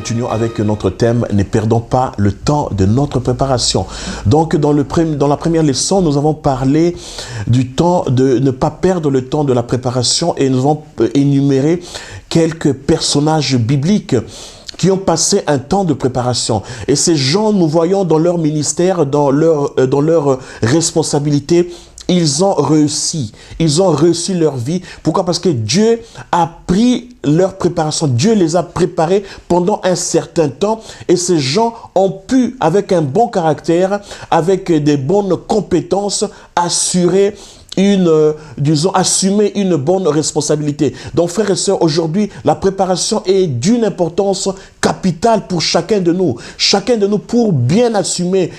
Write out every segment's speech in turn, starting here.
continuons avec notre thème, ne perdons pas le temps de notre préparation. Donc, dans la première leçon, nous avons parlé du temps de ne pas perdre le temps de la préparation et nous avons énuméré quelques personnages bibliques qui ont passé un temps de préparation. Et ces gens, nous voyons dans leur ministère, dans leur responsabilité, ils ont réussi leur vie. Pourquoi? Parce que Dieu a pris leur préparation, Dieu les a préparés pendant un certain temps et ces gens ont pu, avec un bon caractère, avec des bonnes compétences, assumer une bonne responsabilité. Donc, frères et sœurs, aujourd'hui, la préparation est d'une importance capitale pour chacun de nous. Chacun de nous, pour bien assumer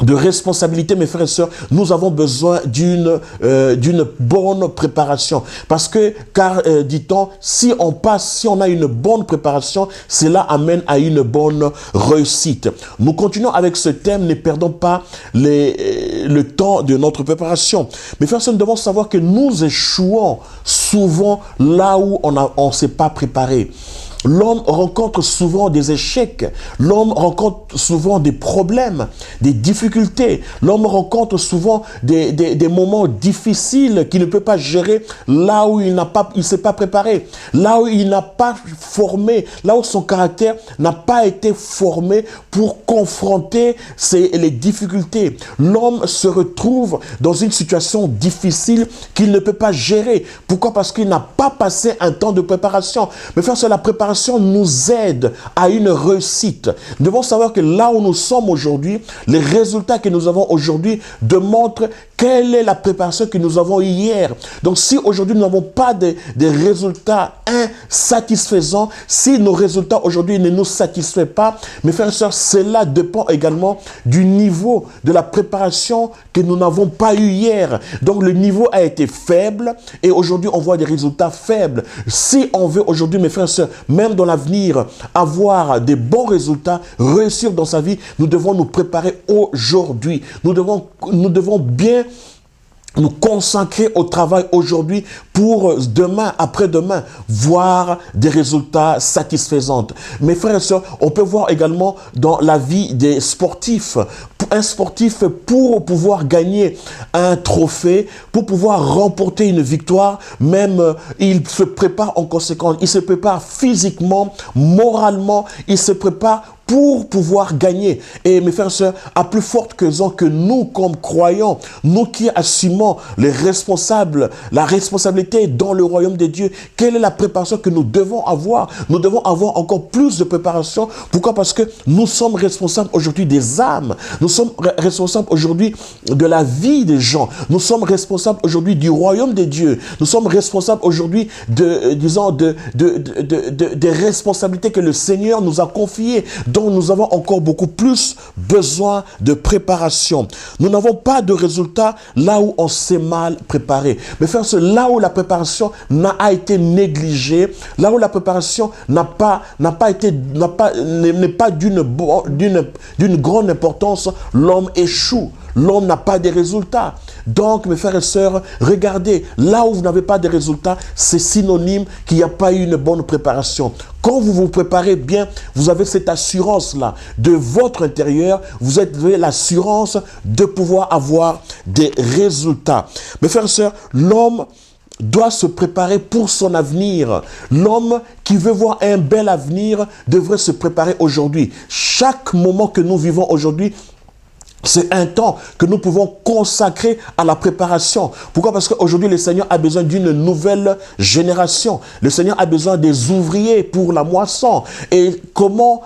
de responsabilité, mes frères et sœurs, nous avons besoin d'une bonne préparation. Parce que, dit-on, si on a une bonne préparation, cela amène à une bonne réussite. Nous continuons avec ce thème, ne perdons pas le temps de notre préparation. Mes frères et sœurs, nous devons savoir que nous échouons souvent là où on ne s'est pas préparé. L'homme rencontre souvent des échecs, l'homme rencontre souvent des problèmes, des difficultés, l'homme rencontre souvent des moments difficiles qu'il ne peut pas gérer là où il s'est pas préparé, là où il n'a pas formé, là où son caractère n'a pas été formé pour confronter les difficultés. L'homme se retrouve dans une situation difficile qu'il ne peut pas gérer. Pourquoi? Parce qu'il n'a pas passé un temps de préparation. Mais faire ça, la préparation nous aide à une réussite. Nous devons savoir que là où nous sommes aujourd'hui, les résultats que nous avons aujourd'hui démontrent quelle est la préparation que nous avons hier. Donc si aujourd'hui nous n'avons pas des résultats insatisfaisants, si nos résultats aujourd'hui ne nous satisfont pas, mes frères et sœurs, cela dépend également du niveau de la préparation que nous n'avons pas eu hier. Donc le niveau a été faible et aujourd'hui on voit des résultats faibles. Si on veut aujourd'hui, mes frères et sœurs, même dans l'avenir, avoir des bons résultats, réussir dans sa vie, nous devons nous préparer aujourd'hui. Nous devons bien nous consacrer au travail aujourd'hui pour demain, après-demain, voir des résultats satisfaisants. Mes frères et sœurs, on peut voir également dans la vie des sportifs. Un sportif, pour pouvoir gagner un trophée, pour pouvoir remporter une victoire, même il se prépare en conséquence. Il se prépare physiquement, moralement, il se prépare pour pouvoir gagner. Et mes frères et sœurs, à plus forte raison que nous, comme croyants, nous qui assumons la responsabilité dans le royaume de Dieu, quelle est la préparation que nous devons avoir? Nous devons avoir encore plus de préparation. Pourquoi? Parce que nous sommes responsables aujourd'hui des âmes. Nous sommes responsables aujourd'hui de la vie des gens. Nous sommes responsables aujourd'hui du royaume de Dieu. Nous sommes responsables aujourd'hui des responsabilités que le Seigneur nous a confiées. Donc nous avons encore beaucoup plus besoin de préparation. Nous n'avons pas de résultats là où on s'est mal préparé. Mais frères, là où la préparation a été négligée, là où la préparation n'est pas d'une grande importance, l'homme échoue. L'homme n'a pas de résultats. Donc, mes frères et sœurs, regardez, là où vous n'avez pas de résultats, c'est synonyme qu'il n'y a pas eu une bonne préparation. Quand vous vous préparez bien, vous avez cette assurance-là de votre intérieur, vous avez l'assurance de pouvoir avoir des résultats. Mes frères et sœurs, l'homme doit se préparer pour son avenir. L'homme qui veut voir un bel avenir devrait se préparer aujourd'hui. Chaque moment que nous vivons aujourd'hui, c'est un temps que nous pouvons consacrer à la préparation. Pourquoi? Parce qu'aujourd'hui, le Seigneur a besoin d'une nouvelle génération. Le Seigneur a besoin des ouvriers pour la moisson. Et comment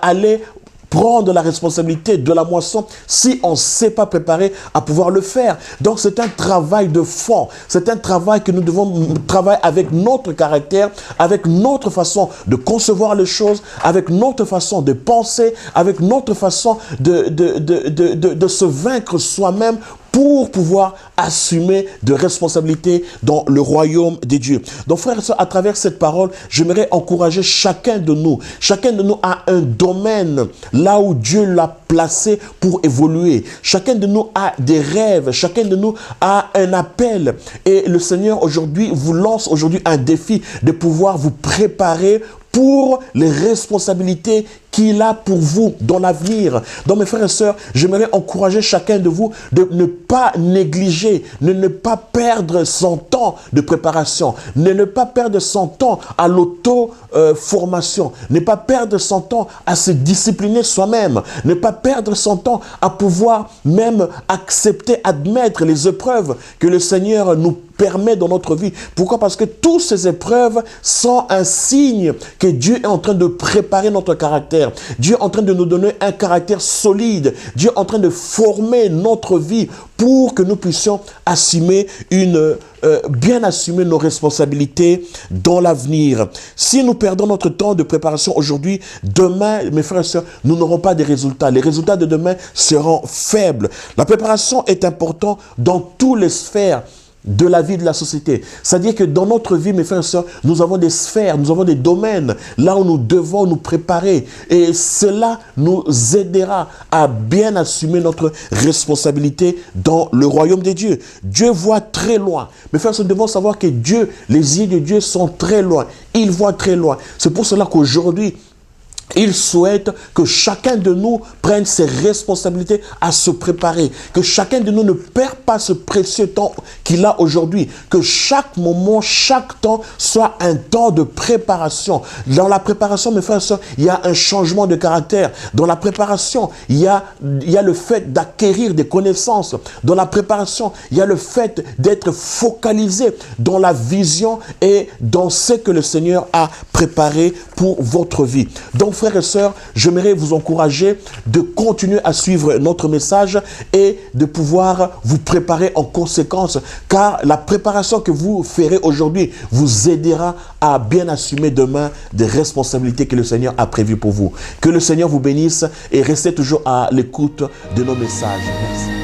aller prendre la responsabilité de la moisson si on ne s'est pas préparé à pouvoir le faire. Donc c'est un travail de fond, c'est un travail que nous devons travailler avec notre caractère, avec notre façon de concevoir les choses, avec notre façon de penser, avec notre façon de se vaincre soi-même pour pouvoir assumer de responsabilités dans le royaume des dieux. Donc frères et sœurs, à travers cette parole, j'aimerais encourager chacun de nous. Chacun de nous a un domaine là où Dieu l'a placé pour évoluer. Chacun de nous a des rêves, chacun de nous a un appel. Et le Seigneur aujourd'hui vous lance aujourd'hui un défi de pouvoir vous préparer pour les responsabilités qu'il a pour vous dans l'avenir. Donc mes frères et sœurs, j'aimerais encourager chacun de vous de ne pas négliger, de ne pas perdre son temps de préparation, de ne pas perdre son temps à l'auto-formation, ne pas perdre son temps à se discipliner soi-même, ne pas perdre son temps à pouvoir même accepter, admettre les épreuves que le Seigneur nous permet dans notre vie. Pourquoi? Parce que toutes ces épreuves sont un signe que Dieu est en train de préparer notre caractère. Dieu est en train de nous donner un caractère solide. Dieu est en train de former notre vie pour que nous puissions assumer bien assumer nos responsabilités dans l'avenir. Si nous perdons notre temps de préparation aujourd'hui, demain, mes frères et sœurs, nous n'aurons pas de résultats. Les résultats de demain seront faibles. La préparation est importante dans toutes les sphères de la vie de la société. C'est-à-dire que dans notre vie, mes frères et sœurs, nous avons des sphères, nous avons des domaines là où nous devons nous préparer. Et cela nous aidera à bien assumer notre responsabilité dans le royaume de Dieu. Dieu voit très loin. Mes frères et sœurs, nous devons savoir que Dieu, les yeux de Dieu sont très loin. Il voit très loin. C'est pour cela qu'aujourd'hui, il souhaite que chacun de nous prenne ses responsabilités à se préparer. Que chacun de nous ne perd pas ce précieux temps qu'il a aujourd'hui. Que chaque moment, chaque temps soit un temps de préparation. Dans la préparation, mes frères et sœurs, il y a un changement de caractère. Dans la préparation, il y a le fait d'acquérir des connaissances. Dans la préparation, il y a le fait d'être focalisé dans la vision et dans ce que le Seigneur a préparé pour votre vie. Donc, frères et sœurs, j'aimerais vous encourager de continuer à suivre notre message et de pouvoir vous préparer en conséquence, car la préparation que vous ferez aujourd'hui vous aidera à bien assumer demain des responsabilités que le Seigneur a prévues pour vous. Que le Seigneur vous bénisse et restez toujours à l'écoute de nos messages. Merci.